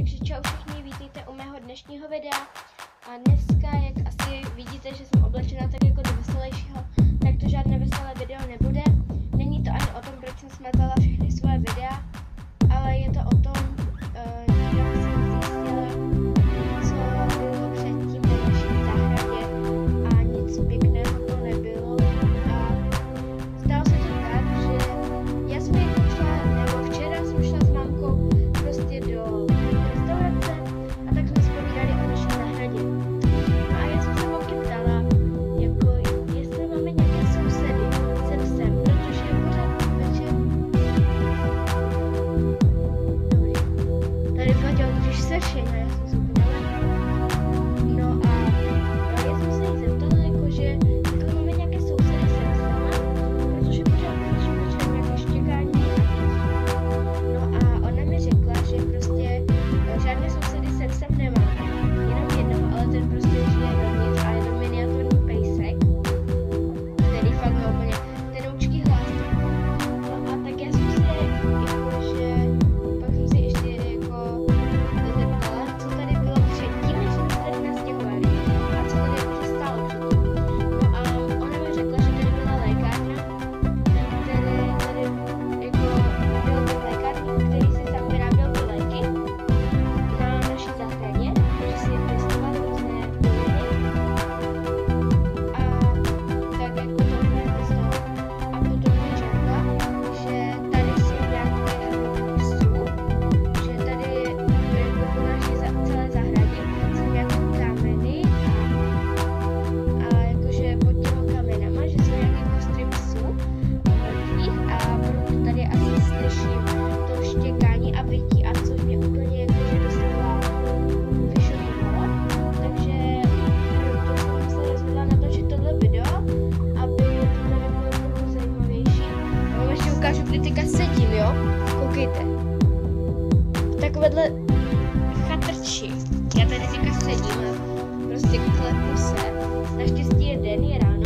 Takže čau všichni, vítejte u mého dnešního videa. A dneska, jak asi vidíte, že jsem oblečena tak jako do veselějšího, tak to žádné veselé video nebude. Není to ani o tom, proč jsem smazala všechny svoje videa, ale je to o tom, jak jsem zjistila, co bylo předtím na naší zahradě a nic pěkného to nebylo. A stalo se to tak, že já jsem jako šla, nebo včera jsem šla s mamkou prostě do restaurace a tak jsme si povídali o naší zahradě. No a já jsem se mamky ptala, jako jestli máme nějaké sousedy sem, protože je pořád večer. Dobrý. Tady platilo totiž sršení, já jsem se úplně lehla. No a já jsem se jí zeptala, jakože jestli máme nějaké sousedy sem s náma, protože pořád večer nějaké štěkání a děti. No a ona mi řekla, že prostě žádné sousedy sem nemáme, jenom jednoho, ale ten prostě žije dovnitř a je to miniaturní pejsek, který fakt má úplně tenoučký hlas. No a tak já jsem se jakože, pak jsem si ještě jako zeptala, co tady bylo předtím, než jsme se tady nastěhovali a co tady jakože stálo předtím. No a ona mi řekla, že tady byla lékárna, tady jako byl ten lékárník, který si sám vyráběl ty léky na naší zahradě, že si je pěstoval různé byliny a tak jako to mě pěstoval. A potom mi řekla, že tady jsou nějaké psů, že tady jako po naší celé zahradě jsou nějaké kameny a jakože pod těma kamenama, že jsou nějaké kostry psů mrtvých a proto tady asi slyším to štěkání a vytí a což mě úplně jakože doslova vyšokovalo. Takže proto jsem se rozhodla natočit tohle video, aby to tady bylo trochu zajímavější. A vám ještě ukážu, kdy teďka sedím, jo? Koukejte. Takovéhle chatrči. Já tady teďka sedím a prostě klepu se. Naštěstí je den, je ráno.